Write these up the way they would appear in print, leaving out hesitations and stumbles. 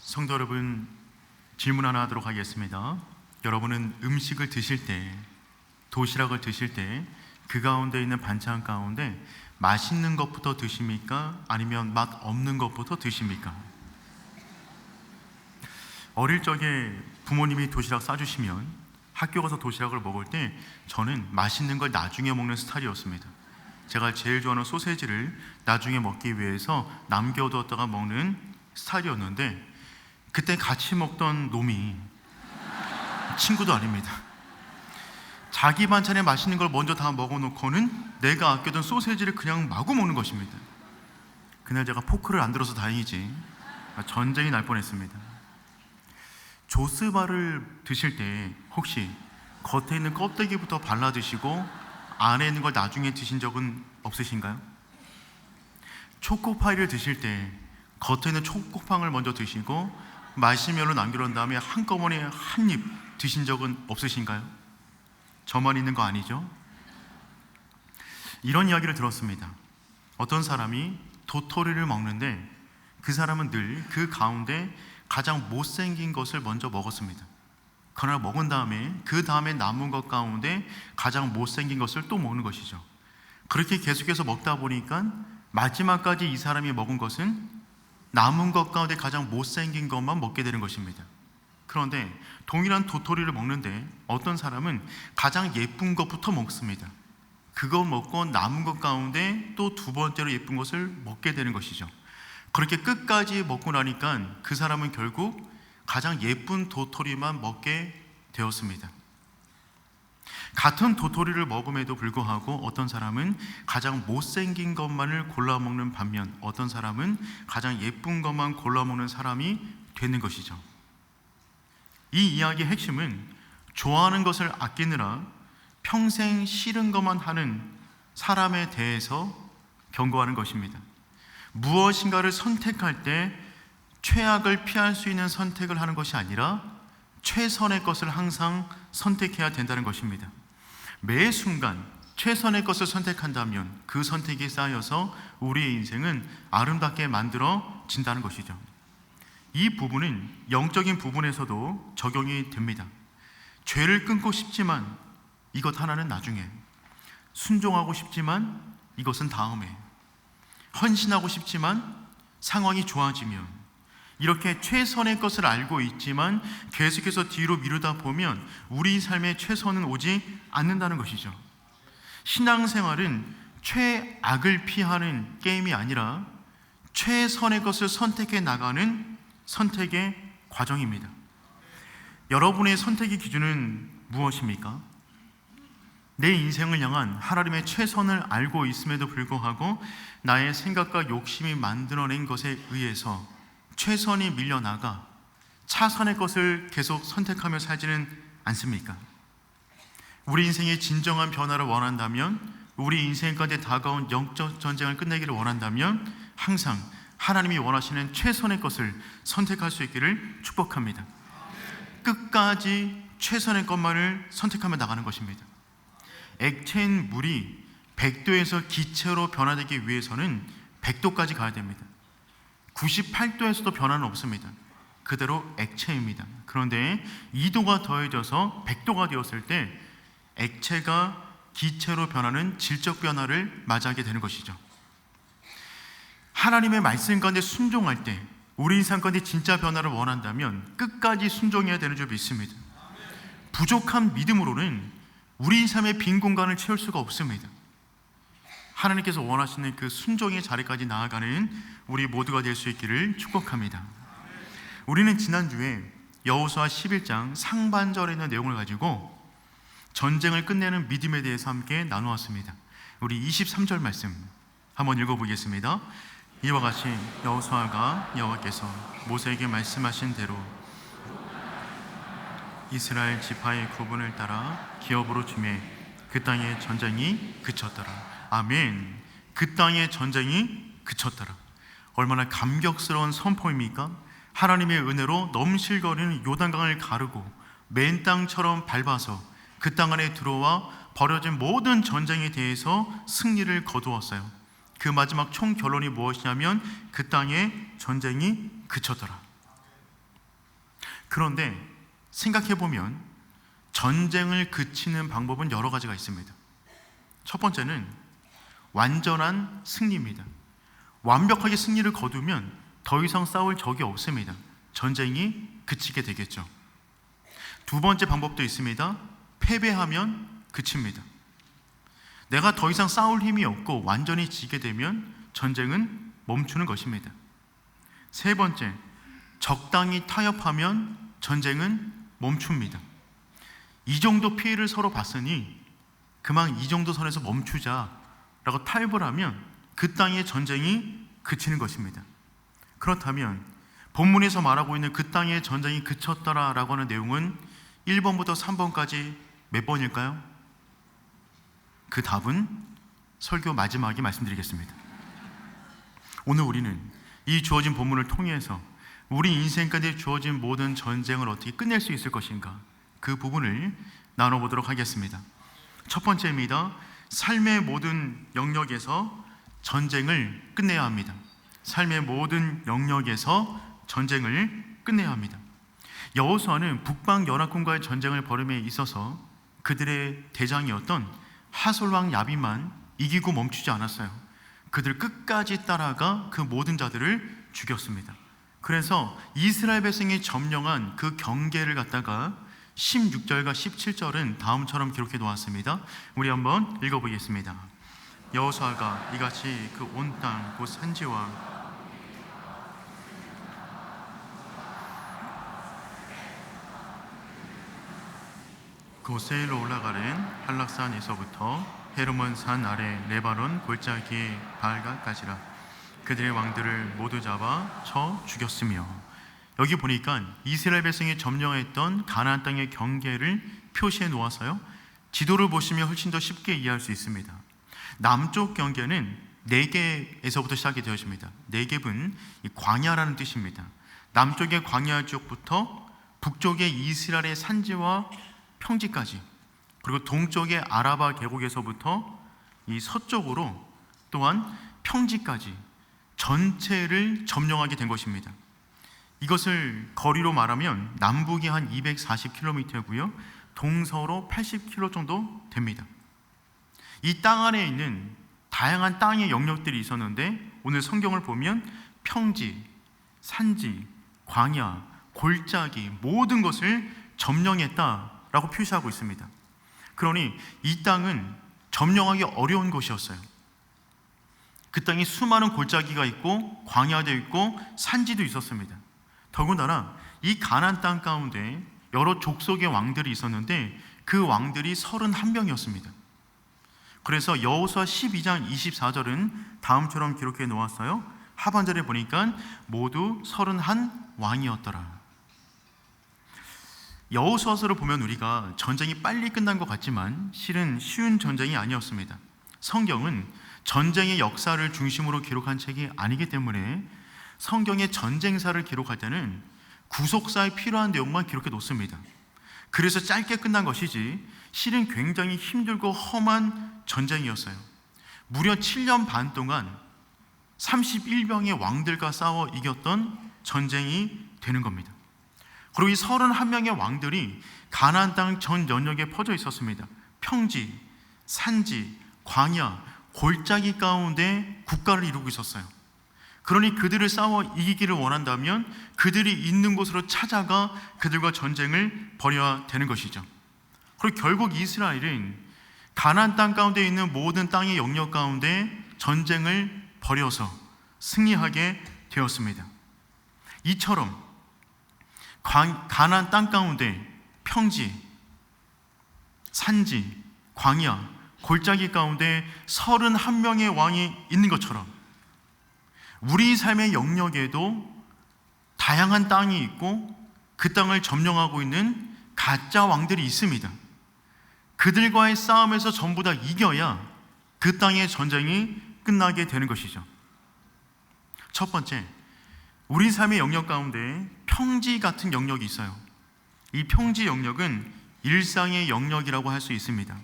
성도 여러분, 질문 하나 하도록 하겠습니다. 여러분은 음식을 드실 때, 도시락을 드실 때 그 가운데 있는 반찬 가운데 맛있는 것부터 드십니까? 아니면 맛 없는 것부터 드십니까? 어릴 적에 부모님이 도시락 싸주시면 학교 가서 도시락을 먹을 때 저는 맛있는 걸 나중에 먹는 스타일이었습니다. 제가 제일 좋아하는 소세지를 나중에 먹기 위해서 남겨두었다가 먹는 스타일이었는데, 그때 같이 먹던 놈이 친구도 아닙니다. 자기 반찬에 맛있는 걸 먼저 다 먹어놓고는 내가 아껴둔 소세지를 그냥 마구 먹는 것입니다. 그날 제가 포크를 안 들어서 다행이지 전쟁이 날 뻔했습니다. 조스바를 드실 때 혹시 겉에 있는 껍데기부터 발라 드시고 안에 있는 걸 나중에 드신 적은 없으신가요? 초코파이를 드실 때 겉에 있는 초코빵을 먼저 드시고 마시멜로 남겨놓은 다음에 한꺼번에 한 입 드신 적은 없으신가요? 저만 있는 거 아니죠? 이런 이야기를 들었습니다. 어떤 사람이 도토리를 먹는데 그 사람은 늘 그 가운데 가장 못생긴 것을 먼저 먹었습니다. 그러나 먹은 다음에 그 다음에 남은 것 가운데 가장 못생긴 것을 또 먹는 것이죠. 그렇게 계속해서 먹다 보니까 마지막까지 이 사람이 먹은 것은 남은 것 가운데 가장 못생긴 것만 먹게 되는 것입니다. 그런데 동일한 도토리를 먹는데 어떤 사람은 가장 예쁜 것부터 먹습니다. 그거 먹고 남은 것 가운데 또 두 번째로 예쁜 것을 먹게 되는 것이죠. 그렇게 끝까지 먹고 나니까 그 사람은 결국 가장 예쁜 도토리만 먹게 되었습니다. 같은 도토리를 먹음에도 불구하고 어떤 사람은 가장 못생긴 것만을 골라 먹는 반면 어떤 사람은 가장 예쁜 것만 골라 먹는 사람이 되는 것이죠. 이 이야기의 핵심은 좋아하는 것을 아끼느라 평생 싫은 것만 하는 사람에 대해서 경고하는 것입니다. 무엇인가를 선택할 때 최악을 피할 수 있는 선택을 하는 것이 아니라 최선의 것을 항상 선택해야 된다는 것입니다. 매 순간 최선의 것을 선택한다면 그 선택이 쌓여서 우리의 인생은 아름답게 만들어진다는 것이죠. 이 부분은 영적인 부분에서도 적용이 됩니다. 죄를 끊고 싶지만 이것 하나는 나중에, 순종하고 싶지만 이것은 다음에, 헌신하고 싶지만 상황이 좋아지면, 이렇게 최선의 것을 알고 있지만 계속해서 뒤로 미루다 보면 우리 삶의 최선은 오지 않는다는 것이죠. 신앙생활은 최악을 피하는 게임이 아니라 최선의 것을 선택해 나가는 선택의 과정입니다. 여러분의 선택의 기준은 무엇입니까? 내 인생을 향한 하나님의 최선을 알고 있음에도 불구하고 나의 생각과 욕심이 만들어낸 것에 의해서 최선이 밀려나가 차선의 것을 계속 선택하며 살지는 않습니까? 우리 인생의 진정한 변화를 원한다면, 우리 인생 가운데 다가온 영적 전쟁을 끝내기를 원한다면 항상 하나님이 원하시는 최선의 것을 선택할 수 있기를 축복합니다. 끝까지 최선의 것만을 선택하며 나가는 것입니다. 액체인 물이 100도에서 기체로 변화되기 위해서는 100도까지 가야 됩니다. 98도에서도 변화는 없습니다. 그대로 액체입니다. 그런데 2도가 더해져서 100도가 되었을 때 액체가 기체로 변하는 질적 변화를 맞이하게 되는 것이죠. 하나님의 말씀 가운데 순종할 때 우리 인생 가운데 진짜 변화를 원한다면 끝까지 순종해야 되는 줄 믿습니다. 부족한 믿음으로는 우리 삶의 빈 공간을 채울 수가 없습니다. 하나님께서 원하시는 그 순종의 자리까지 나아가는 우리 모두가 될 수 있기를 축복합니다. 우리는 지난주에 여호수아 11장 상반절에 있는 내용을 가지고 전쟁을 끝내는 믿음에 대해서 함께 나누었습니다. 우리 23절 말씀 한번 읽어보겠습니다. 이와 같이 여호수아가 여호와께서 모세에게 말씀하신 대로 이스라엘 지파의 구분을 따라 기업으로 주매 그 땅의 전쟁이 그쳤더라. 아멘. 그 땅의 전쟁이 그쳤더라. 얼마나 감격스러운 선포입니까? 하나님의 은혜로 넘실거리는 요단강을 가르고 맨 땅처럼 밟아서 그 땅 안에 들어와 벌어진 모든 전쟁에 대해서 승리를 거두었어요. 그 마지막 총 결론이 무엇이냐면 그 땅의 전쟁이 그쳤더라. 그런데 생각해보면 전쟁을 그치는 방법은 여러 가지가 있습니다. 첫 번째는 완전한 승리입니다. 완벽하게 승리를 거두면 더 이상 싸울 적이 없습니다. 전쟁이 그치게 되겠죠. 두 번째 방법도 있습니다. 패배하면 그칩니다. 내가 더 이상 싸울 힘이 없고 완전히 지게 되면 전쟁은 멈추는 것입니다. 세 번째, 적당히 타협하면 전쟁은 멈춥니다. 이 정도 피해를 서로 봤으니 그만 이 정도 선에서 멈추자라고 타협을 하면 그 땅의 전쟁이 그치는 것입니다. 그렇다면 본문에서 말하고 있는 그 땅의 전쟁이 그쳤더라라고 하는 내용은 1번부터 3번까지 몇 번일까요? 그 답은 설교 마지막에 말씀드리겠습니다. 오늘 우리는 이 주어진 본문을 통해서 우리 인생까지 주어진 모든 전쟁을 어떻게 끝낼 수 있을 것인가, 그 부분을 나눠보도록 하겠습니다. 첫 번째입니다. 삶의 모든 영역에서 전쟁을 끝내야 합니다. 삶의 모든 영역에서 전쟁을 끝내야 합니다. 여호수아는 북방 연합군과의 전쟁을 벌임에 있어서 그들의 대장이었던 하솔왕 야빈만 이기고 멈추지 않았어요. 그들 끝까지 따라가 그 모든 자들을 죽였습니다. 그래서 이스라엘 백성이 점령한 그 경계를 갖다가 16절과 17절은 다음처럼 기록해 놓았습니다. 우리 한번 읽어보겠습니다. 여호수아가 이같이 그 온 땅 곧 산지와 그 세일로 올라가는 한락산에서부터 헤르몬 산 아래 레바논 골짜기 발가까지라 그들의 왕들을 모두 잡아 쳐 죽였으며, 여기 보니까 이스라엘 백성이 점령했던 가나안 땅의 경계를 표시해 놓아서요, 지도를 보시면 훨씬 더 쉽게 이해할 수 있습니다. 남쪽 경계는 네겝에서부터 시작이 되어집니다. 네겝은 광야라는 뜻입니다. 남쪽의 광야 지역부터 북쪽의 이스라엘의 산지와 평지까지, 그리고 동쪽의 아라바 계곡에서부터 이 서쪽으로 또한 평지까지 전체를 점령하게 된 것입니다. 이것을 거리로 말하면 남북이 한 240km고요 동서로 80km 정도 됩니다. 이 땅 안에 있는 다양한 땅의 영역들이 있었는데 오늘 성경을 보면 평지, 산지, 광야, 골짜기 모든 것을 점령했다라고 표시하고 있습니다. 그러니 이 땅은 점령하기 어려운 곳이었어요. 그 땅에 수많은 골짜기가 있고 광야도 있고 산지도 있었습니다. 더군다나 이 가나안 땅 가운데 여러 족속의 왕들이 있었는데 그 왕들이 31명이었습니다. 그래서 여호수아 12장 24절은 다음처럼 기록해 놓았어요. 하반절에 보니까 모두 31왕이었더라. 여호수아서를 보면 우리가 전쟁이 빨리 끝난 것 같지만 실은 쉬운 전쟁이 아니었습니다. 성경은 전쟁의 역사를 중심으로 기록한 책이 아니기 때문에 성경의 전쟁사를 기록할 때는 구속사에 필요한 내용만 기록해 놓습니다. 그래서 짧게 끝난 것이지 실은 굉장히 힘들고 험한 전쟁이었어요. 무려 7년 반 동안 31명의 왕들과 싸워 이겼던 전쟁이 되는 겁니다. 그리고 이 31명의 왕들이 가나안 땅 전 연역에 퍼져 있었습니다. 평지, 산지, 광야, 골짜기 가운데 국가를 이루고 있었어요. 그러니 그들을 싸워 이기기를 원한다면 그들이 있는 곳으로 찾아가 그들과 전쟁을 벌여야 되는 것이죠. 그리고 결국 이스라엘은 가나안 땅 가운데 있는 모든 땅의 영역 가운데 전쟁을 벌여서 승리하게 되었습니다. 이처럼 가나안 땅 가운데 평지, 산지, 광야, 골짜기 가운데 31명의 왕이 있는 것처럼 우리 삶의 영역에도 다양한 땅이 있고 그 땅을 점령하고 있는 가짜 왕들이 있습니다. 그들과의 싸움에서 전부 다 이겨야 그 땅의 전쟁이 끝나게 되는 것이죠. 첫 번째, 우리 삶의 영역 가운데 평지 같은 영역이 있어요. 이 평지 영역은 일상의 영역이라고 할 수 있습니다.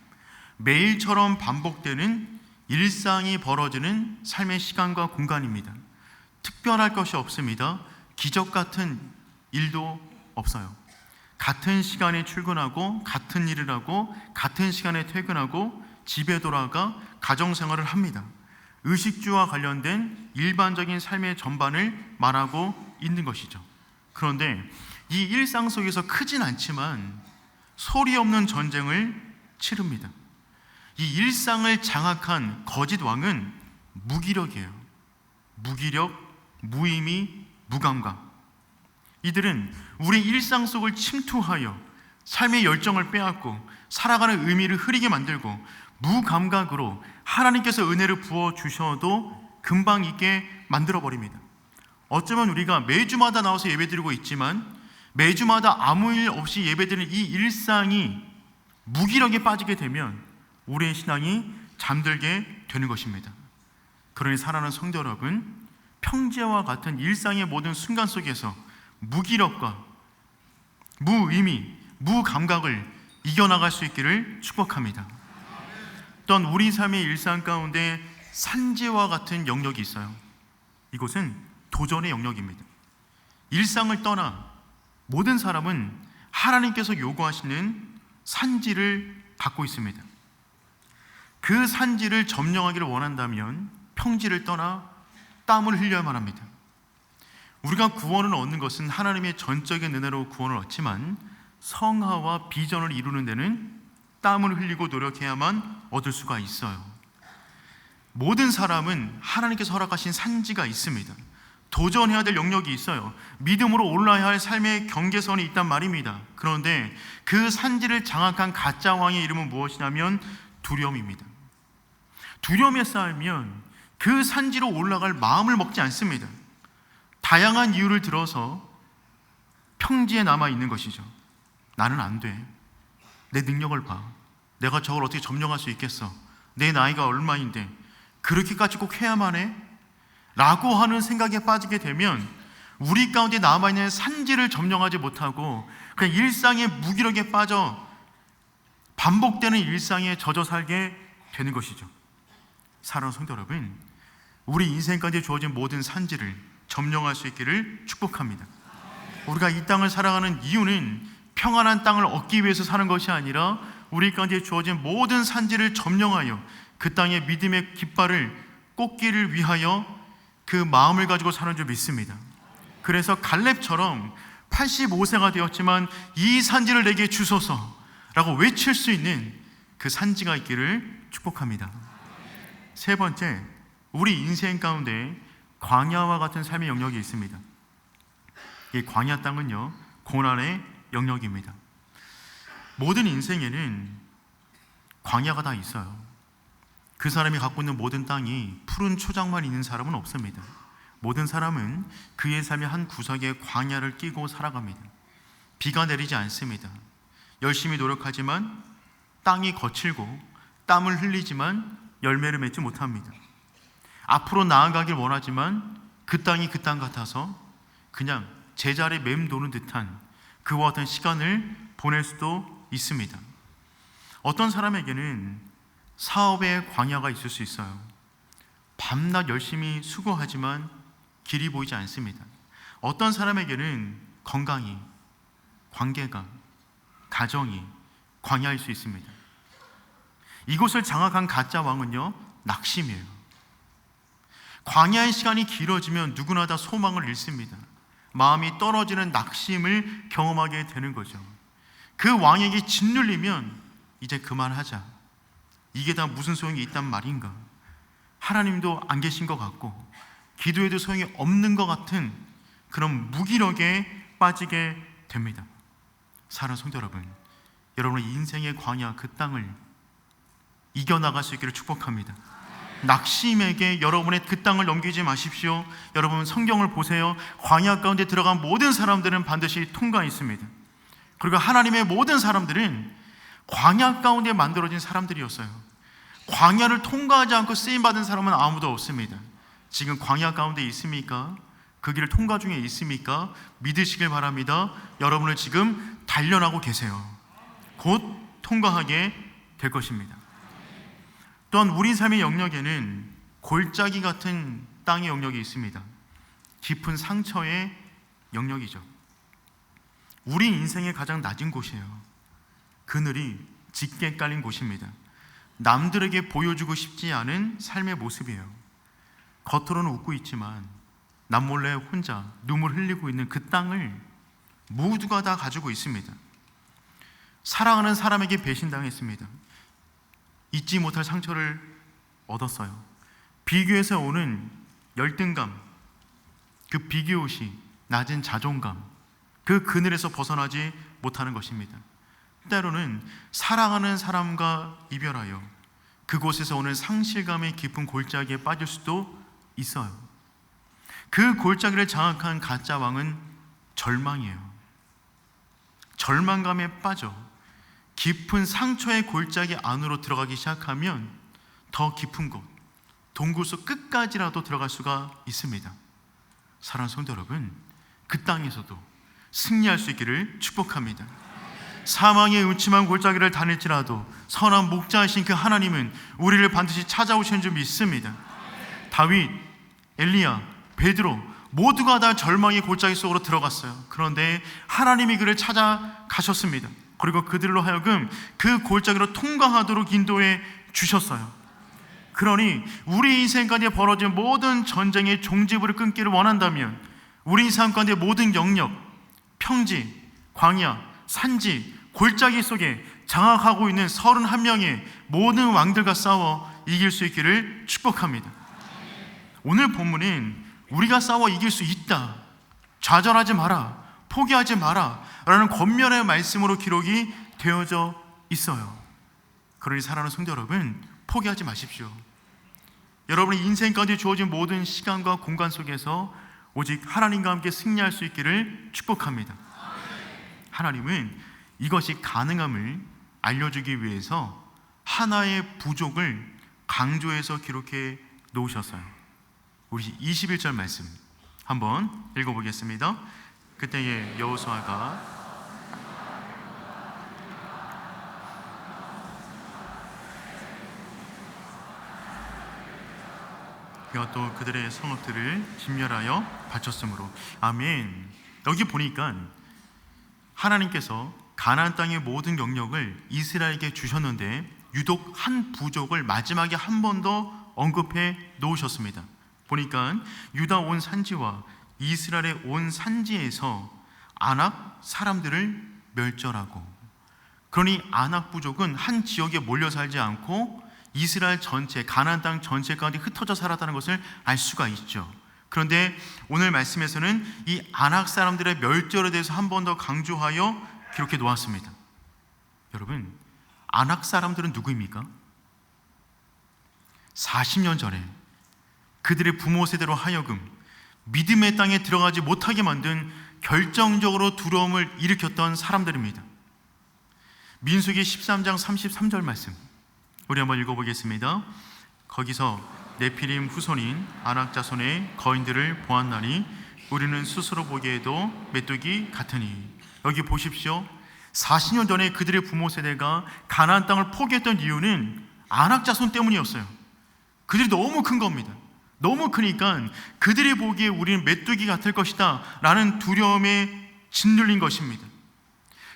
매일처럼 반복되는 일상이 벌어지는 삶의 시간과 공간입니다. 특별할 것이 없습니다. 기적 같은 일도 없어요. 같은 시간에 출근하고 같은 일을 하고 같은 시간에 퇴근하고 집에 돌아가 가정생활을 합니다. 의식주와 관련된 일반적인 삶의 전반을 말하고 있는 것이죠. 그런데 이 일상 속에서 크진 않지만 소리 없는 전쟁을 치릅니다. 이 일상을 장악한 거짓 왕은 무기력이에요. 무기력, 무의미, 무감각. 이들은 우리 일상 속을 침투하여 삶의 열정을 빼앗고 살아가는 의미를 흐리게 만들고 무감각으로 하나님께서 은혜를 부어주셔도 금방 잊게 만들어버립니다. 어쩌면 우리가 매주마다 나와서 예배드리고 있지만 매주마다 아무 일 없이 예배드리는 이 일상이 무기력에 빠지게 되면 우리의 신앙이 잠들게 되는 것입니다. 그러니 사랑하는 성도 여러분, 평지와 같은 일상의 모든 순간 속에서 무기력과 무의미, 무감각을 이겨나갈 수 있기를 축복합니다. 또한 우리 삶의 일상 가운데 산지와 같은 영역이 있어요. 이곳은 도전의 영역입니다. 일상을 떠나 모든 사람은 하나님께서 요구하시는 산지를 갖고 있습니다. 그 산지를 점령하기를 원한다면 평지를 떠나 땀을 흘려야만 합니다. 우리가 구원을 얻는 것은 하나님의 전적인 은혜로 구원을 얻지만 성화와 비전을 이루는 데는 땀을 흘리고 노력해야만 얻을 수가 있어요. 모든 사람은 하나님께서 허락하신 산지가 있습니다. 도전해야 될 영역이 있어요. 믿음으로 올라야 할 삶의 경계선이 있단 말입니다. 그런데 그 산지를 장악한 가짜 왕의 이름은 무엇이냐면 두려움입니다. 두려움에 쌓이면 그 산지로 올라갈 마음을 먹지 않습니다. 다양한 이유를 들어서 평지에 남아 있는 것이죠. 나는 안 돼. 내 능력을 봐. 내가 저걸 어떻게 점령할 수 있겠어? 내 나이가 얼마인데 그렇게까지 꼭 해야만 해? 라고 하는 생각에 빠지게 되면 우리 가운데 남아있는 산지를 점령하지 못하고 그냥 일상의 무기력에 빠져 반복되는 일상에 젖어 살게 되는 것이죠. 사랑하는 성도 여러분, 우리 인생 가운데 주어진 모든 산지를 점령할 수 있기를 축복합니다. 우리가 이 땅을 살아가는 이유는 평안한 땅을 얻기 위해서 사는 것이 아니라 우리 가운데 주어진 모든 산지를 점령하여 그 땅의 믿음의 깃발을 꽂기를 위하여 그 마음을 가지고 사는 줄 믿습니다. 그래서 갈렙처럼 85세가 되었지만 이 산지를 내게 주소서 라고 외칠 수 있는 그 산지가 있기를 축복합니다. 세 번째, 우리 인생 가운데 광야와 같은 삶의 영역이 있습니다. 이 광야 땅은요, 고난의 영역입니다. 모든 인생에는 광야가 다 있어요. 그 사람이 갖고 있는 모든 땅이 푸른 초장만 있는 사람은 없습니다. 모든 사람은 그의 삶의 한 구석에 광야를 끼고 살아갑니다. 비가 내리지 않습니다. 열심히 노력하지만 땅이 거칠고 땀을 흘리지만 열매를 맺지 못합니다. 앞으로 나아가길 원하지만 그 땅이 그 땅 같아서 그냥 제자리에 맴도는 듯한 그와 같은 시간을 보낼 수도 있습니다. 어떤 사람에게는 사업의 광야가 있을 수 있어요. 밤낮 열심히 수고하지만 길이 보이지 않습니다. 어떤 사람에게는 건강이, 관계가, 가정이 광야일 수 있습니다. 이곳을 장악한 가짜 왕은요, 낙심이에요. 광야의 시간이 길어지면 누구나 다 소망을 잃습니다. 마음이 떨어지는 낙심을 경험하게 되는 거죠. 그 왕에게 짓눌리면 이제 그만하자. 이게 다 무슨 소용이 있단 말인가. 하나님도 안 계신 것 같고 기도해도 소용이 없는 것 같은 그런 무기력에 빠지게 됩니다. 사랑하는 성도 여러분, 여러분의 인생의 광야 그 땅을 이겨나갈 수 있기를 축복합니다. 낙심에게 여러분의 그 땅을 넘기지 마십시오. 여러분 성경을 보세요. 광야 가운데 들어간 모든 사람들은 반드시 통과했습니다. 그리고 하나님의 모든 사람들은 광야 가운데 만들어진 사람들이었어요. 광야를 통과하지 않고 쓰임받은 사람은 아무도 없습니다. 지금 광야 가운데 있습니까? 그 길을 통과 중에 있습니까? 믿으시길 바랍니다. 여러분을 지금 단련하고 계세요. 곧 통과하게 될 것입니다. 또한 우리 삶의 영역에는 골짜기 같은 땅의 영역이 있습니다. 깊은 상처의 영역이죠. 우리 인생의 가장 낮은 곳이에요. 그늘이 짙게 깔린 곳입니다. 남들에게 보여주고 싶지 않은 삶의 모습이에요. 겉으로는 웃고 있지만 남몰래 혼자 눈물 흘리고 있는 그 땅을 모두가 다 가지고 있습니다. 사랑하는 사람에게 배신당했습니다. 잊지 못할 상처를 얻었어요. 비교에서 오는 열등감, 그 비교의식, 낮은 자존감, 그 그늘에서 벗어나지 못하는 것입니다. 때로는 사랑하는 사람과 이별하여 그곳에서 오는 상실감의 깊은 골짜기에 빠질 수도 있어요. 그 골짜기를 장악한 가짜 왕은 절망이에요. 절망감에 빠져 깊은 상처의 골짜기 안으로 들어가기 시작하면 더 깊은 곳, 동굴 끝까지라도 들어갈 수가 있습니다. 사랑하는 성도 여러분, 그 땅에서도 승리할 수 있기를 축복합니다. 사망의 음침한 골짜기를 다닐지라도 선한 목자이신 그 하나님은 우리를 반드시 찾아오시는 줄 믿습니다. 다윗, 엘리야, 베드로 모두가 다 절망의 골짜기 속으로 들어갔어요. 그런데 하나님이 그를 찾아가셨습니다. 그리고 그들로 하여금 그 골짜기로 통과하도록 인도해 주셨어요. 그러니 우리 인생 가운데 벌어진 모든 전쟁의 종지부를 끊기를 원한다면 우리 인생 가운데 모든 영역, 평지, 광야, 산지, 골짜기 속에 장악하고 있는 31명의 모든 왕들과 싸워 이길 수 있기를 축복합니다. 오늘 본문은 우리가 싸워 이길 수 있다, 좌절하지 마라, 포기하지 마라 라는 권면의 말씀으로 기록이 되어져 있어요. 그러니 사랑하는 성도 여러분, 포기하지 마십시오. 여러분의 인생 가운데 주어진 모든 시간과 공간 속에서 오직 하나님과 함께 승리할 수 있기를 축복합니다. 하나님은 이것이 가능함을 알려주기 위해서 하나의 부족을 강조해서 기록해 놓으셨어요. 우리 21절 말씀 한번 읽어보겠습니다. 그때에 여호수아가 그가 또 그들의 성읍들을 진멸하여 바쳤으므로. 아멘. 여기 보니까 하나님께서 가나안 땅의 모든 영역을 이스라엘에게 주셨는데 유독 한 부족을 마지막에 한 번 더 언급해 놓으셨습니다. 보니까 유다 온 산지와 이스라엘의 온 산지에서 아낙 사람들을 멸절하고, 그러니 아낙 부족은 한 지역에 몰려 살지 않고 이스라엘 전체, 가나안 땅 전체 가운데 흩어져 살았다는 것을 알 수가 있죠. 그런데 오늘 말씀에서는 이 아낙 사람들의 멸절에 대해서 한 번 더 강조하여 기록해 놓았습니다. 여러분, 아낙 사람들은 누구입니까? 40년 전에 그들의 부모 세대로 하여금 믿음의 땅에 들어가지 못하게 만든 결정적으로 두려움을 일으켰던 사람들입니다. 민수기 13장 33절 말씀 우리 한번 읽어보겠습니다. 거기서 네피림 후손인 아낙 자손의 거인들을 보았나니 우리는 스스로 보기에도 메뚜기 같으니. 여기 보십시오. 40년 전에 그들의 부모 세대가 가나안 땅을 포기했던 이유는 아낙 자손 때문이었어요. 그들이 너무 큰 겁니다. 너무 크니까 그들이 보기에 우리는 메뚜기 같을 것이다 라는 두려움에 짓눌린 것입니다.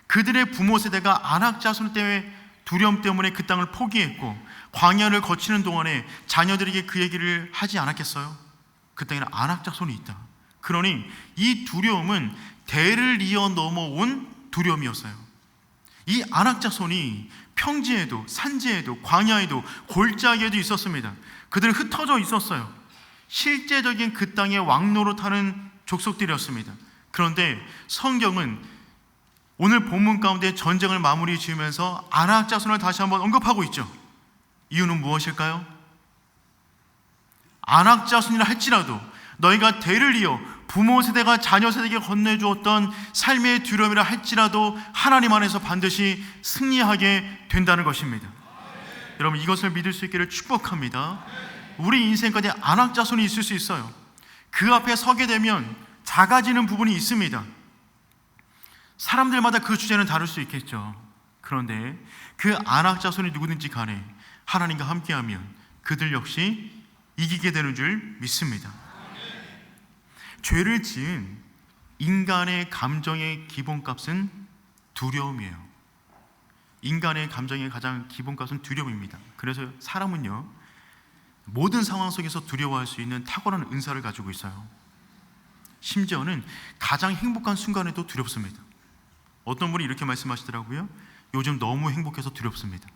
그들의 부모 세대가 아낙 자손 때문에 두려움 때문에 그 땅을 포기했고 광야를 거치는 동안에 자녀들에게 그 얘기를 하지 않았겠어요? 그 땅에는 아낙 자손이 있다. 그러니 이 두려움은 대를 이어 넘어온 두려움이었어요. 이 아낙 자손이 평지에도 산지에도 광야에도 골짜기에도 있었습니다. 그들은 흩어져 있었어요. 실제적인 그 땅의 왕노릇하는 족속들이었습니다. 그런데 성경은 오늘 본문 가운데 전쟁을 마무리 지으면서 아낙 자손을 다시 한번 언급하고 있죠. 이유는 무엇일까요? 아낙 자손이라 할지라도 너희가 대를 이어 부모 세대가 자녀 세대에게 건네주었던 삶의 두려움이라 할지라도 하나님 안에서 반드시 승리하게 된다는 것입니다. 여러분, 이것을 믿을 수 있기를 축복합니다. 우리 인생까지 아낙 자손이 있을 수 있어요. 그 앞에 서게 되면 작아지는 부분이 있습니다. 사람들마다 그 주제는 다를 수 있겠죠. 그런데 그 아낙 자손이 누구든지 간에 하나님과 함께하면 그들 역시 이기게 되는 줄 믿습니다. 죄를 지은 인간의 감정의 기본값은 두려움이에요. 인간의 감정의 가장 기본값은 두려움입니다. 그래서 사람은요, 모든 상황 속에서 두려워할 수 있는 탁월한 은사를 가지고 있어요. 심지어는 가장 행복한 순간에도 두렵습니다. 어떤 분이 이렇게 말씀하시더라고요. 요즘 너무 행복해서 두렵습니다.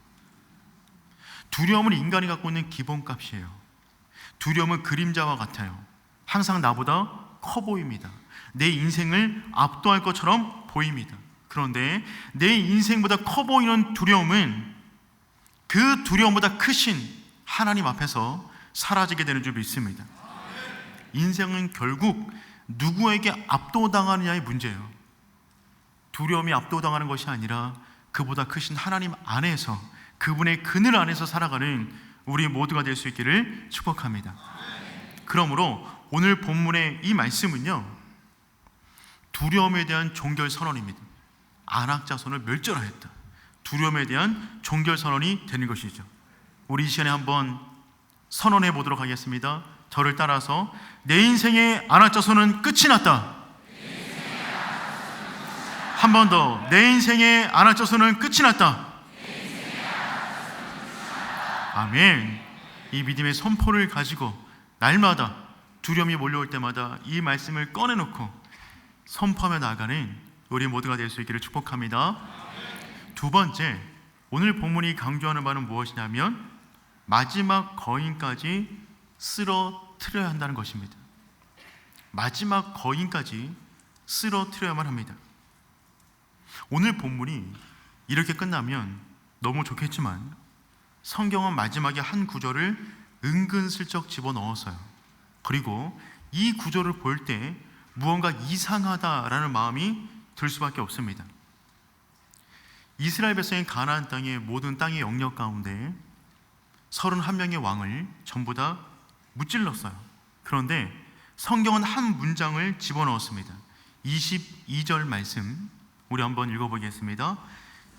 두려움은 인간이 갖고 있는 기본값이에요. 두려움은 그림자와 같아요. 항상 나보다 커 보입니다. 내 인생을 압도할 것처럼 보입니다. 그런데 내 인생보다 커 보이는 두려움은 그 두려움보다 크신 하나님 앞에서 사라지게 되는 줄 믿습니다. 인생은 결국 누구에게 압도당하느냐의 문제예요. 두려움이 압도당하는 것이 아니라 그보다 크신 하나님 안에서, 그분의 그늘 안에서 살아가는 우리 모두가 될 수 있기를 축복합니다. 그러므로 오늘 본문의 이 말씀은요, 두려움에 대한 종결 선언입니다. 안악자손을 멸절하였다. 두려움에 대한 종결 선언이 되는 것이죠. 우리 이 시간에 한번 선언해 보도록 하겠습니다. 저를 따라서 내 인생의 안악자손은 끝이 났다. 한 번 더, 내 인생의 안악자손은 끝이 났다. 아멘. 이 믿음의 선포를 가지고 날마다 두려움이 몰려올 때마다 이 말씀을 꺼내놓고 선포하며 나아가는 우리 모두가 될 수 있기를 축복합니다. 두 번째, 오늘 본문이 강조하는 바는 무엇이냐면 마지막 거인까지 쓰러뜨려야 한다는 것입니다. 마지막 거인까지 쓰러뜨려야만 합니다. 오늘 본문이 이렇게 끝나면 너무 좋겠지만 성경은 마지막에 한 구절을 은근슬쩍 집어넣었어요. 그리고 이 구절을 볼 때 무언가 이상하다라는 마음이 들 수밖에 없습니다. 이스라엘 백성이 가나안 땅의 모든 땅의 영역 가운데 31명의 왕을 전부 다 무찔렀어요. 그런데 성경은 한 문장을 집어넣었습니다. 22절 말씀 우리 한번 읽어보겠습니다.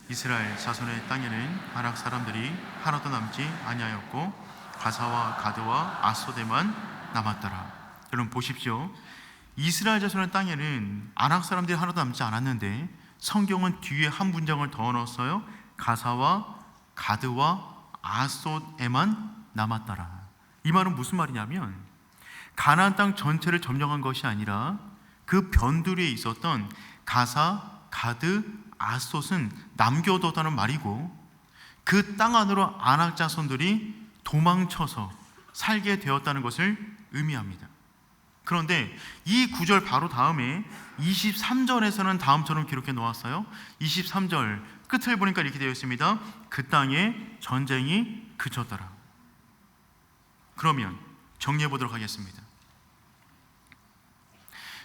이스라엘 자손의 땅에는 아락 사람들이 하나도 남지 아니하였고 가사와 가드와 아소데만 남았더라. 여러분 보십시오. 이스라엘 자손의 땅에는 아락 사람들이 하나도 남지 않았는데 성경은 뒤에 한 문장을 더 넣었어요. 가사와 가드와 아소에만 남았더라. 이 말은 무슨 말이냐면 가나안 땅 전체를 점령한 것이 아니라 그 변두리에 있었던 가사, 가드, 아솥은 남겨뒀다는 말이고 그 땅 안으로 아낙 자손들이 도망쳐서 살게 되었다는 것을 의미합니다. 그런데 이 구절 바로 다음에 23절에서는 다음처럼 기록해 놓았어요. 23절 끝을 보니까 이렇게 되어 있습니다. 그 땅에 전쟁이 그쳤더라. 그러면 정리해 보도록 하겠습니다.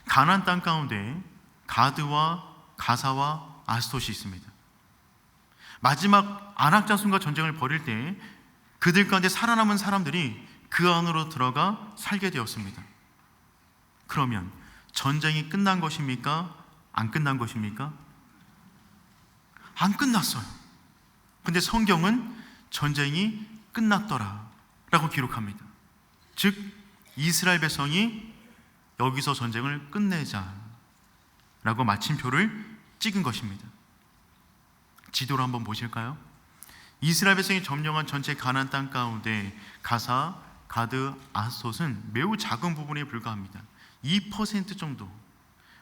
가나안 땅 가운데 가드와 가사와 아스돗이 있습니다. 마지막 아낙 자손과 전쟁을 벌일 때 그들 가운데 살아남은 사람들이 그 안으로 들어가 살게 되었습니다. 그러면 전쟁이 끝난 것입니까? 안 끝난 것입니까? 안 끝났어요. 근데 성경은 전쟁이 끝났더라 라고 기록합니다. 즉 이스라엘 백성이 여기서 전쟁을 끝내자 라고 마침표를 찍은 것입니다. 지도를 한번 보실까요? 이스라엘 백성이 점령한 전체 가나안 땅 가운데 가사, 가드, 아솥은 매우 작은 부분에 불과합니다. 2% 정도,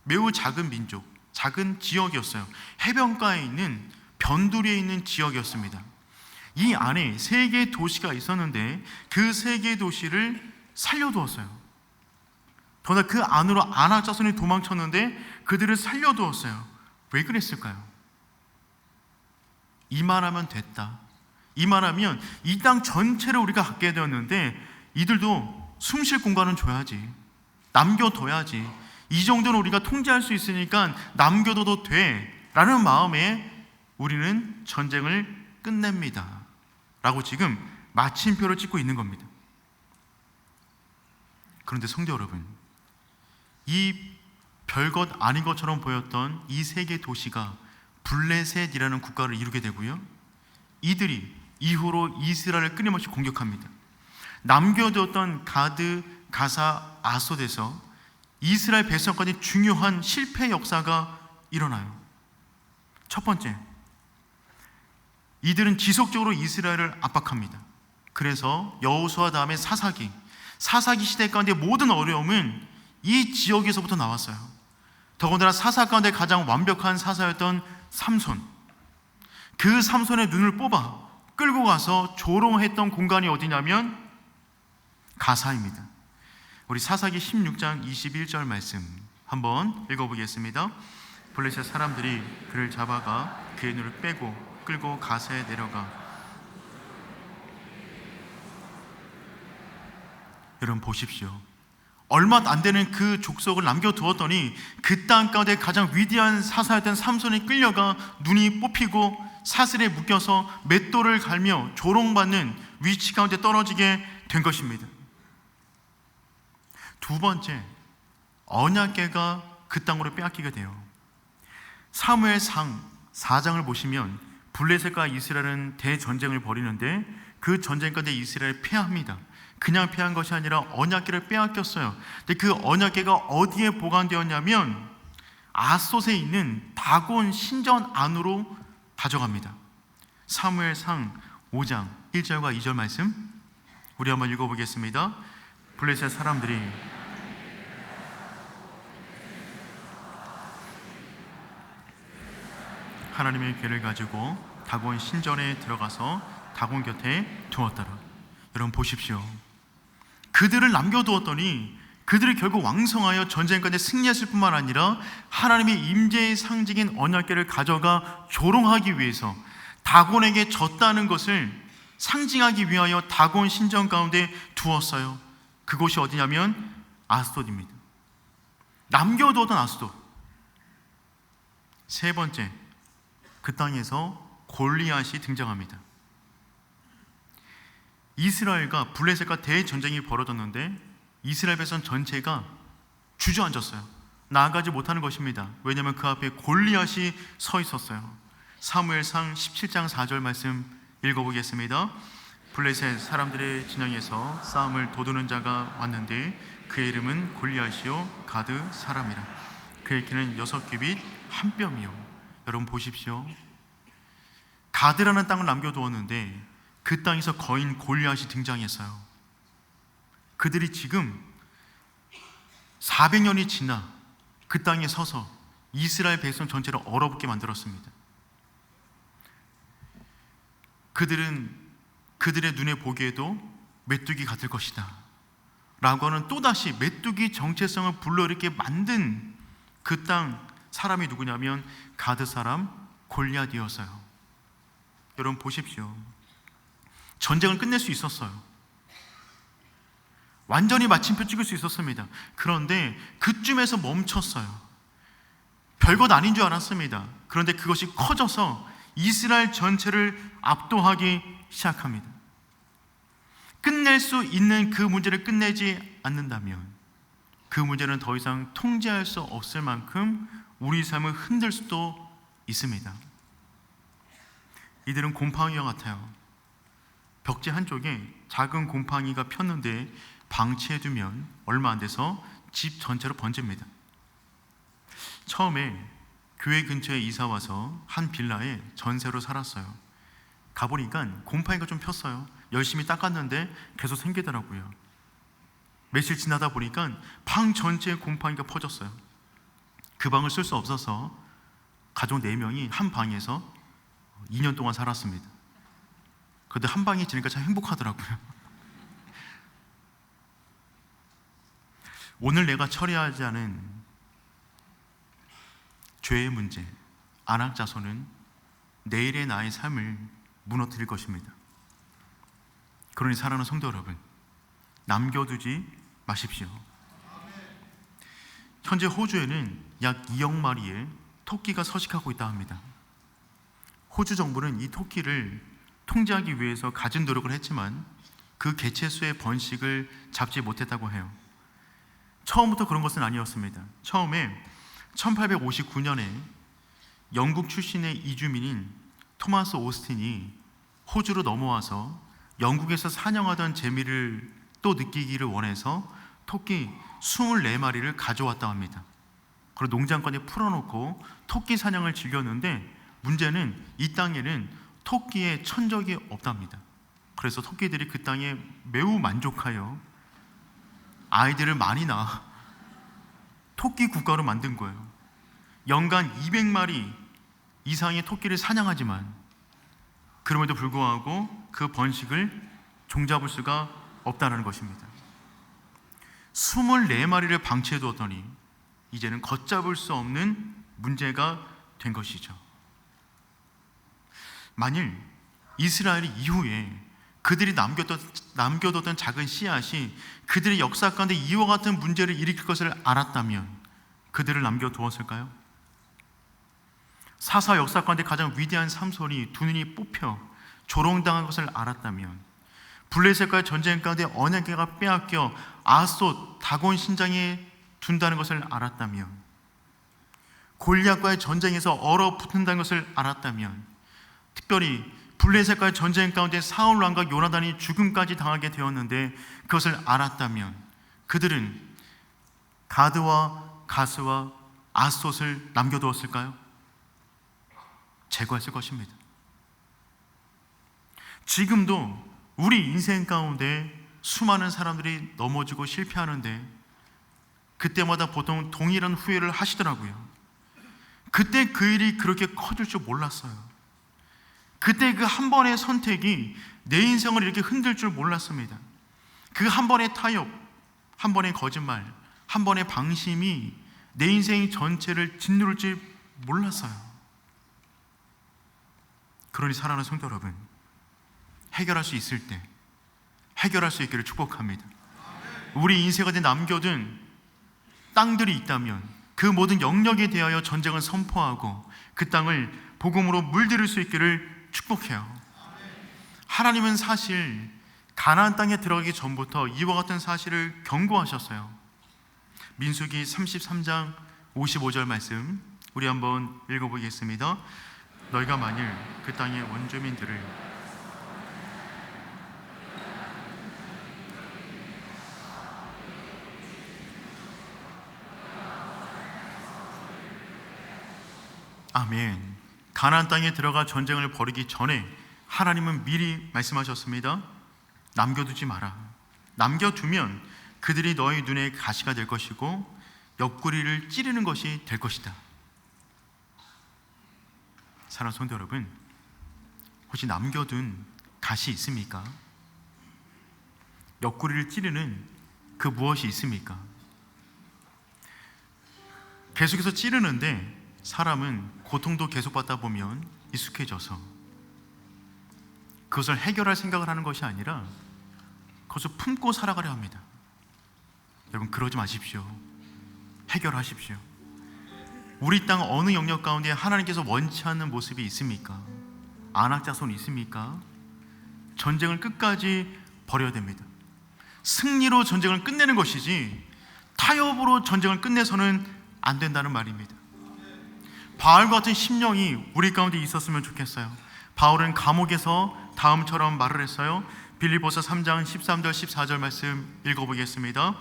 매우 작은 민족, 작은 지역이었어요. 해변가에 있는 변두리에 있는 지역이었습니다. 이 안에 3개의 도시가 있었는데 그 3개의 도시를 살려두었어요. 더나 그 안으로 아낙 자손이 도망쳤는데 그들을 살려두었어요. 왜 그랬을까요? 이만하면 됐다. 이만하면 이 땅 전체를 우리가 갖게 되었는데 이들도 숨 쉴 공간은 줘야지. 남겨둬야지. 이 정도는 우리가 통제할 수 있으니까 남겨둬도 돼 라는 마음에 우리는 전쟁을 끝냅니다 라고 지금 마침표를 찍고 있는 겁니다. 그런데 성도 여러분, 이 별것 아닌 것처럼 보였던 이 3개 도시가 블레셋이라는 국가를 이루게 되고요, 이들이 이후로 이스라엘을 끊임없이 공격합니다. 남겨두었던 가드, 가사, 아솥에서 이스라엘 백성 간에 중요한 실패 역사가 일어나요. 첫 번째, 이들은 지속적으로 이스라엘을 압박합니다. 그래서 여호수아 다음에 사사기 시대 가운데 모든 어려움은 이 지역에서부터 나왔어요. 더군다나 사사 가운데 가장 완벽한 사사였던 삼손, 그 삼손의 눈을 뽑아 끌고 가서 조롱했던 공간이 어디냐면 가사입니다. 우리 사사기 16장 21절 말씀 한번 읽어보겠습니다. 블레셋 사람들이 그를 잡아가 그의 눈을 빼고 끌고 가사에 내려가. 여러분 보십시오. 얼마 안 되는 그 족속을 남겨두었더니 그 땅 가운데 가장 위대한 사사였던 삼손이 끌려가 눈이 뽑히고 사슬에 묶여서 맷돌을 갈며 조롱받는 위치 가운데 떨어지게 된 것입니다. 두 번째, 언약궤가 그 땅으로 빼앗기게 돼요. 사무엘상 4장을 보시면 블레셋과 이스라엘은 대전쟁을 벌이는데 그 전쟁 가운데 이스라엘을 패합니다. 그냥 패한 것이 아니라 언약궤를 빼앗겼어요. 근데 그 언약궤가 어디에 보관되었냐면 아스돗에 있는 다곤 신전 안으로 가져갑니다. 사무엘상 5장 1절과 2절 말씀 우리 한번 읽어보겠습니다. 블레셋 사람들이 하나님의 궤를 가지고 다곤 신전에 들어가서 다곤 곁에 두었더라. 여러분 보십시오. 그들을 남겨두었더니 그들이 결국 왕성하여 전쟁 가운데 승리했을 뿐만 아니라 하나님의 임재의 상징인 언약궤를 가져가 조롱하기 위해서 다곤에게 졌다는 것을 상징하기 위하여 다곤 신전 가운데 두었어요. 그곳이 어디냐면 아스돗입니다. 남겨두었던 아스돗. 세 번째, 그 땅에서 골리앗이 등장합니다. 이스라엘과 블레셋과 대전쟁이 벌어졌는데 이스라엘 백성 전체가 주저앉았어요. 나아가지 못하는 것입니다. 왜냐하면 그 앞에 골리앗이 서 있었어요. 사무엘상 17장 4절 말씀 읽어보겠습니다. 블레셋 사람들의 진영에서 싸움을 도두는 자가 왔는데 그의 이름은 골리앗이요 가드 사람이라. 그의 키는 6규빗 1뼘이요. 여러분 보십시오. 가드라는 땅을 남겨두었는데 그 땅에서 거인 골리앗이 등장했어요. 그들이 지금 400년이 지나 그 땅에 서서 이스라엘 백성 전체를 얼어붙게 만들었습니다. 그들은 그들의 눈에 보기에도 메뚜기 같을 것이다 라고 하는 또다시 메뚜기 정체성을 불러일으키게 만든 그 땅 사람이 누구냐면 가드 사람 골리앗이었어요. 여러분 보십시오. 전쟁을 끝낼 수 있었어요. 완전히 마침표 찍을 수 있었습니다. 그런데 그쯤에서 멈췄어요. 별것 아닌 줄 알았습니다. 그런데 그것이 커져서 이스라엘 전체를 압도하기 시작합니다. 끝낼 수 있는 그 문제를 끝내지 않는다면 그 문제는 더 이상 통제할 수 없을 만큼 우리 삶을 흔들 수도 있습니다. 이들은 곰팡이와 같아요. 벽지 한쪽에 작은 곰팡이가 폈는데 방치해두면 얼마 안 돼서 집 전체로 번집니다. 처음에 교회 근처에 이사와서 한 빌라에 전세로 살았어요. 가보니까 곰팡이가 좀 폈어요. 열심히 닦았는데 계속 생기더라고요. 며칠 지나다 보니까 방 전체에 곰팡이가 퍼졌어요. 그 방을 쓸 수 없어서 가족 4명이 한 방에서 2년 동안 살았습니다. 그런데 한 방에 지니까 참 행복하더라고요. 오늘 내가 처리하지 않은 죄의 문제, 안악자손은 내일의 나의 삶을 무너뜨릴 것입니다. 그러니 사랑하는 성도 여러분, 남겨두지 마십시오. 현재 호주에는 약 2억 마리의 토끼가 서식하고 있다 합니다. 호주 정부는 이 토끼를 통제하기 위해서 갖은 노력을 했지만 그 개체수의 번식을 잡지 못했다고 해요. 처음부터 그런 것은 아니었습니다. 처음에 1859년에 영국 출신의 이주민인 토마스 오스틴이 호주로 넘어와서 영국에서 사냥하던 재미를 또 느끼기를 원해서 토끼 24마리를 가져왔다 합니다. 그리고 농장간에 풀어놓고 토끼 사냥을 즐겼는데 문제는 이 땅에는 토끼의 천적이 없답니다. 그래서 토끼들이 그 땅에 매우 만족하여 아이들을 많이 낳아 토끼 국가로 만든 거예요. 연간 200마리 이상의 토끼를 사냥하지만 그럼에도 불구하고 그 번식을 종잡을 수가 없다는 것입니다. 24마리를 방치해 두었더니 이제는 걷잡을 수 없는 문제가 된 것이죠. 만일 이스라엘이 이후에 그들이 남겨뒀던 작은 씨앗이 그들의 역사 가운데 이와 같은 문제를 일으킬 것을 알았다면 그들을 남겨두었을까요? 사사 역사 가운데 가장 위대한 삼손이 두 눈이 뽑혀 조롱당한 것을 알았다면, 블레셋과의 전쟁 가운데 언약궤가 빼앗겨 아스돗 다곤 신장에 둔다는 것을 알았다면, 골리앗과의 전쟁에서 얼어붙는다는 것을 알았다면, 특별히 블레셋과의 전쟁 가운데 사울 왕과 요나단이 죽음까지 당하게 되었는데 그것을 알았다면 그들은 가드와 가스와 아스돗을 남겨두었을까요? 제거했을 것입니다. 지금도 우리 인생 가운데 수많은 사람들이 넘어지고 실패하는데 그때마다 보통 동일한 후회를 하시더라고요. 그때 그 일이 그렇게 커질 줄 몰랐어요. 그때 그 한 번의 선택이 내 인생을 이렇게 흔들 줄 몰랐습니다. 그 한 번의 타협, 한 번의 거짓말, 한 번의 방심이 내 인생 전체를 짓누를 줄 몰랐어요. 그러니 사랑하는 성도 여러분, 해결할 수 있을 때 해결할 수 있기를 축복합니다. 우리 인생에 남겨둔 땅들이 있다면 그 모든 영역에 대하여 전쟁을 선포하고 그 땅을 복음으로 물들일 수 있기를 축복해요. 하나님은 사실 가나안 땅에 들어가기 전부터 이와 같은 사실을 경고하셨어요. 민수기 33장 55절 말씀 우리 한번 읽어보겠습니다. 너희가 만일 그 땅의 원주민들을 아멘. 가나안 땅에 들어가 전쟁을 벌이기 전에 하나님은 미리 말씀하셨습니다. 남겨두지 마라. 남겨두면 그들이 너희 눈에 가시가 될 것이고 옆구리를 찌르는 것이 될 것이다. 사랑하는 성도 여러분, 혹시 남겨둔 가시 있습니까? 옆구리를 찌르는 그 무엇이 있습니까? 계속해서 찌르는데 사람은 고통도 계속 받다 보면 익숙해져서 그것을 해결할 생각을 하는 것이 아니라 그것을 품고 살아가려 합니다. 여러분, 그러지 마십시오. 해결하십시오. 우리 땅 어느 영역 가운데 하나님께서 원치 않는 모습이 있습니까? 안악자손 있습니까? 전쟁을 끝까지 벌여야 됩니다. 승리로 전쟁을 끝내는 것이지 타협으로 전쟁을 끝내서는 안 된다는 말입니다. 바울과 같은 심령이 우리 가운데 있었으면 좋겠어요. 바울은 감옥에서 다음처럼 말을 했어요. 빌립보서 3장 13절 14절 말씀 읽어보겠습니다.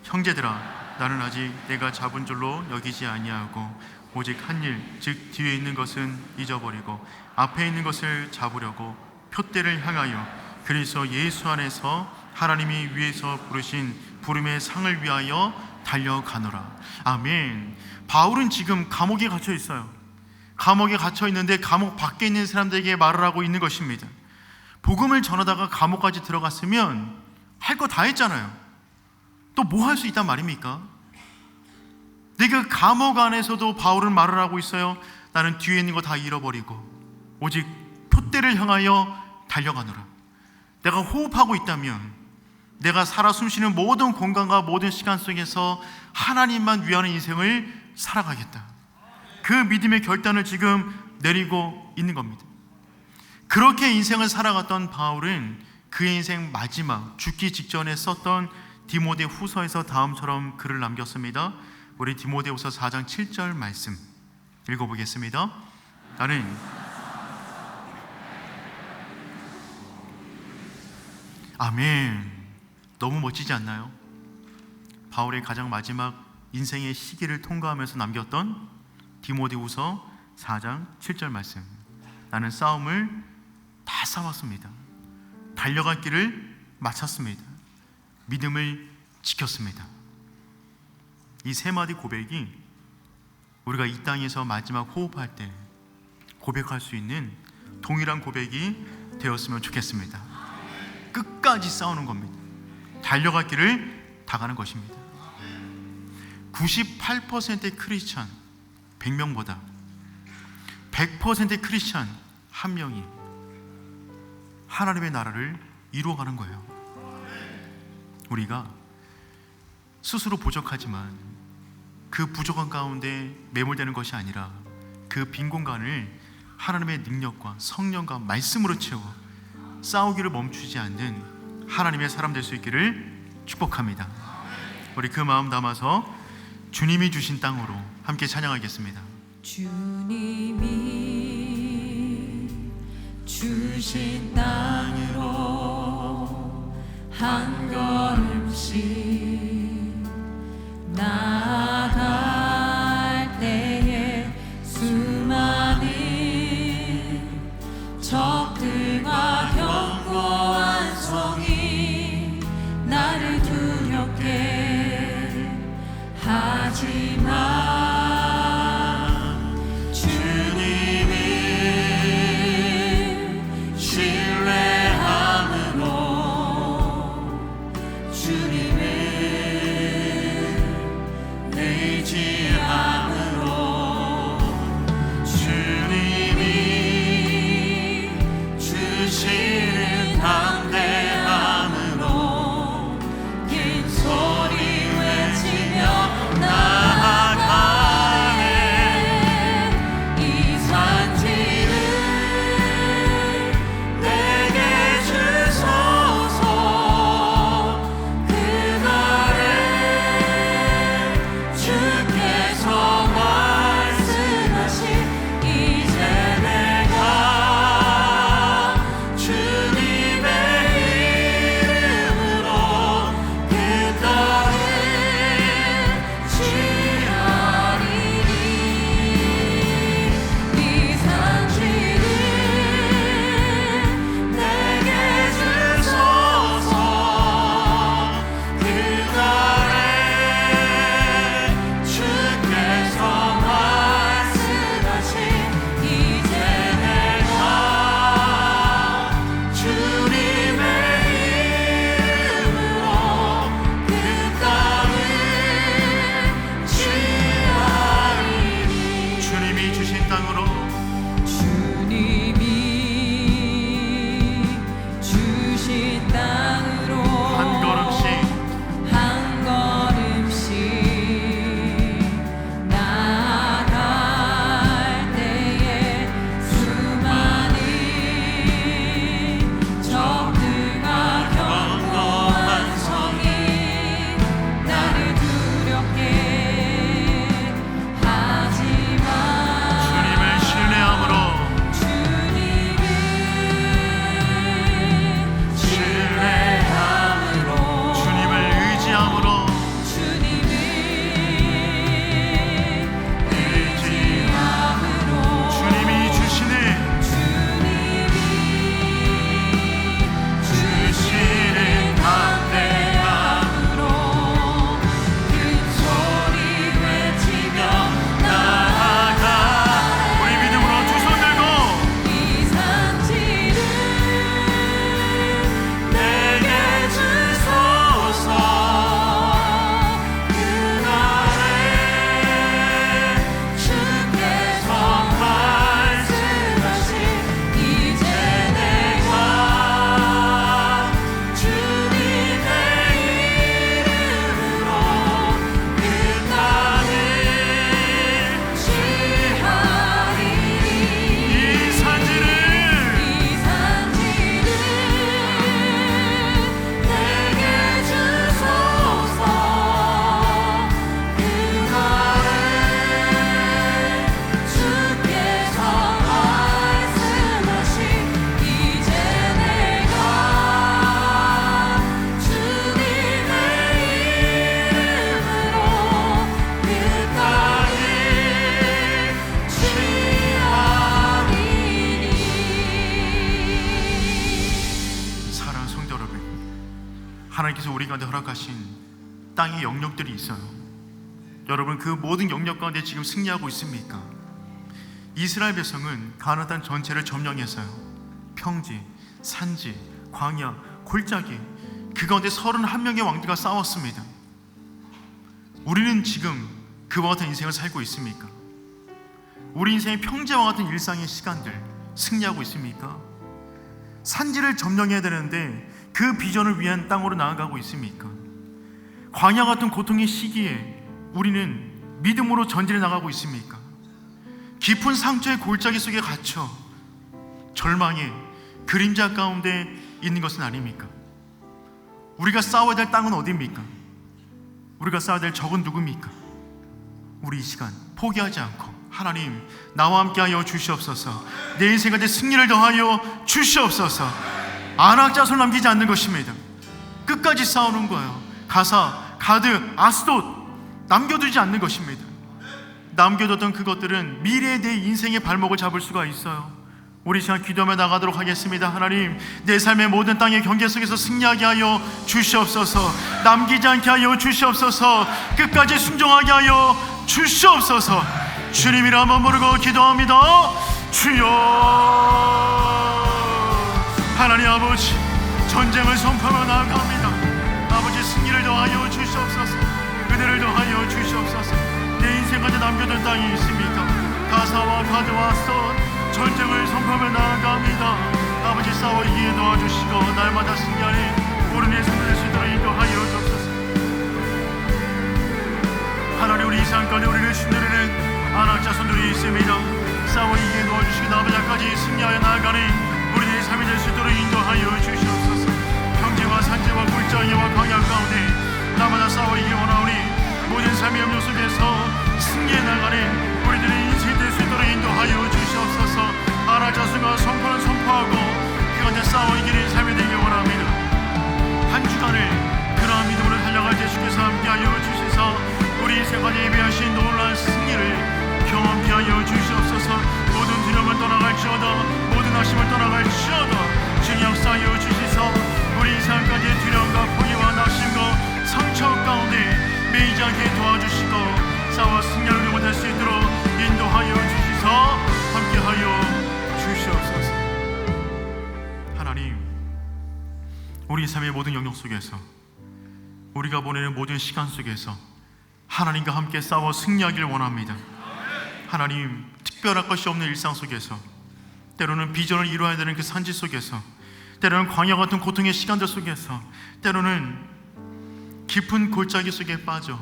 형제들아, 나는 아직 내가 잡은 줄로 여기지 아니하고 오직 한 일, 즉 뒤에 있는 것은 잊어버리고 앞에 있는 것을 잡으려고 표대를 향하여 그리스도 예수 안에서 하나님이 위에서 부르신 부름의 상을 위하여 달려가노라. 아멘. 바울은 지금 감옥에 갇혀 있어요. 감옥에 갇혀 있는데 감옥 밖에 있는 사람들에게 말을 하고 있는 것입니다. 복음을 전하다가 감옥까지 들어갔으면 할 거 다 했잖아요. 또 뭐 할 수 있단 말입니까? 내가 감옥 안에서도 바울은 말을 하고 있어요. 나는 뒤에 있는 거 다 잃어버리고 오직 표대를 향하여 달려가노라. 내가 호흡하고 있다면, 내가 살아 숨쉬는 모든 공간과 모든 시간 속에서 하나님만 위하는 인생을 살아가겠다. 그 믿음의 결단을 지금 내리고 있는 겁니다. 그렇게 인생을 살아갔던 바울은 그의 인생 마지막 죽기 직전에 썼던 디모데 후서에서 다음처럼 글을 남겼습니다. 우리 디모데후서 4장 7절 말씀 읽어보겠습니다. 나는 아멘. 너무 멋지지 않나요? 바울의 가장 마지막 인생의 시기를 통과하면서 남겼던 디모데후서 4장 7절 말씀. 나는 싸움을 다 싸웠습니다. 달려갈 길을 마쳤습니다. 믿음을 지켰습니다. 이 세 마디 고백이 우리가 이 땅에서 마지막 호흡할 때 고백할 수 있는 동일한 고백이 되었으면 좋겠습니다. 끝까지 싸우는 겁니다. 달려갈 길을 다 가는 것입니다. 98%의 크리스찬 100명보다 100%의 크리스찬 한 명이 하나님의 나라를 이루어가는 거예요. 우리가 스스로 부족하지만 그 부족한 가운데 매몰되는 것이 아니라 그 빈 공간을 하나님의 능력과 성령과 말씀으로 채워 싸우기를 멈추지 않는 하나님의 사람 될 수 있기를 축복합니다. 우리 그 마음 담아서 주님이 주신 땅으로 함께 찬양하겠습니다. 주님이 주신 땅으로 한 걸음씩 나아갈 때에 수많은 적들과 견고한 성이 나를 두렵게 하지만 하나님께서 우리 가운데 허락하신 땅의 영역들이 있어요. 여러분, 그 모든 영역 가운데 지금 승리하고 있습니까? 이스라엘 백성은 가나안 땅 전체를 점령해서요, 평지, 산지, 광야, 골짜기, 그 가운데 31명의 왕들과 싸웠습니다. 우리는 지금 그와 같은 인생을 살고 있습니까? 우리 인생의 평지와 같은 일상의 시간들 승리하고 있습니까? 산지를 점령해야 되는데 그 비전을 위한 땅으로 나아가고 있습니까? 광야 같은 고통의 시기에 우리는 믿음으로 전진해 나가고 있습니까? 깊은 상처의 골짜기 속에 갇혀 절망의 그림자 가운데 있는 것은 아닙니까? 우리가 싸워야 될 땅은 어디입니까? 우리가 싸워야 될 적은 누굽니까? 우리 이 시간 포기하지 않고 하나님, 나와 함께하여 주시옵소서. 내 인생 가운데 승리를 더하여 주시옵소서. 안악자손 남기지 않는 것입니다. 끝까지 싸우는 거예요. 가사, 가드, 아스돗 남겨두지 않는 것입니다. 남겨뒀던 그것들은 미래의 내 인생의 발목을 잡을 수가 있어요. 우리 시간 기도하며 나가도록 하겠습니다. 하나님, 내 삶의 모든 땅의 경계 속에서 승리하게 하여 주시옵소서. 남기지 않게 하여 주시옵소서. 끝까지 순종하게 하여 주시옵소서. 주님 이름 한번 부르고 기도합니다. 주여. 하나님 아버지, 전쟁을 선포하며 나아갑니다. 아버지, 승리를 더하여 주시옵소서. 은혜를 더하여 주시옵소서. 내 인생까지 남겨둔 땅이 있습니까? 가사와 가드와 선 전쟁을 선포하며 나아갑니다. 아버지, 싸워 이기에 도와주시고 날마다 승리하는 오른의 손을 쓰도록 인도하여 주옵소서. 하나님, 우리 이 삶까지 우리를 신뢰하는 안악자손들이 있습니다. 싸워 이기에 도와주시고 나아가까지 승리하여 나아가는 우리의 삶이 될 수 있도록 인도하여 주시옵소서. 평지와 산지와 골짜기와 광야 가운데 나마다 싸워 이기에 원하오니 모든 삶의 영역 속에서 승리해 나가는 우리들의 인생이 될 수 있도록 인도하여 주시옵소서. 안악자손과 선포는 선포하고 그 가운데 싸워 이기는 삶이 되길 원합니다. 한 주간을 그러한 믿음으로 달려갈 때 주께서 함께하여 주셔서 우리 세관에 예배하신 놀라운 승리를 경험케 하여 주시옵소서. 모든 두려움을 떠나갈지어다, 모든 아심을 떠나갈지어다 주님 역사하여 주시서 우리 이 삶까지의 두려움과 포기와 낙심과 상처 가운데 매이지 않게 도와주시고 싸워 승리를 못할 수 있도록 인도하여 주시서 함께하여 주시옵소서. 하나님, 우리 삶의 모든 영역 속에서 우리가 보내는 모든 시간 속에서 하나님과 함께 싸워 승리하기를 원합니다. 하나님, 특별할 것이 없는 일상 속에서, 때로는 비전을 이루어야 되는 그 산지 속에서, 때로는 광야 같은 고통의 시간들 속에서, 때로는 깊은 골짜기 속에 빠져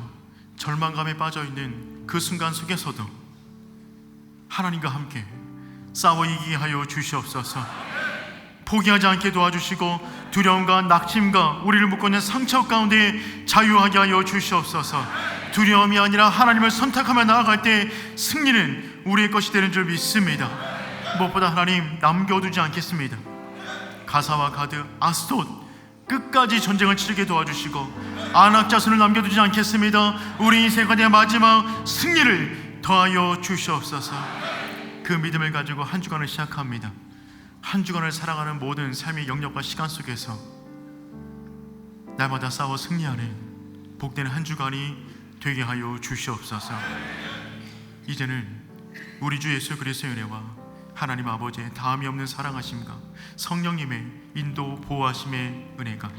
절망감에 빠져 있는 그 순간 속에서도 하나님과 함께 싸워 이기게 하여 주시옵소서. 포기하지 않게 도와주시고 두려움과 낙심과 우리를 묶고 있는 상처 가운데 자유하게 하여 주시옵소서. 두려움이 아니라 하나님을 선택하며 나아갈 때 승리는 우리의 것이 되는 줄 믿습니다. 무엇보다 하나님, 남겨두지 않겠습니다. 가사와 가드, 아스돗 끝까지 전쟁을 치르게 도와주시고 안악자손을 남겨두지 않겠습니다. 우리 인생의 마지막 승리를 더하여 주시옵소서. 그 믿음을 가지고 한 주간을 시작합니다. 한 주간을 살아가는 모든 삶의 영역과 시간 속에서 날마다 싸워 승리하는 복되는 한 주간이 되게 하여 주시옵소서. 이제는 우리 주 예수 그리스도의 은혜와 하나님 아버지의 다함이 없는 사랑하심과 성령님의 인도 보호하심의 은혜가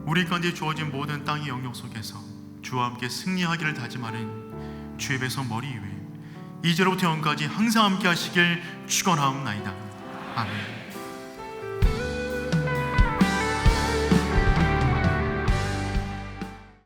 우리 가운데 주어진 모든 땅의 영역 속에서 주와 함께 승리하기를 다짐하는 주의 백성 머리 위에 이제로부터 영까지 항상 함께 하시길 축원하옵나이다. 아멘.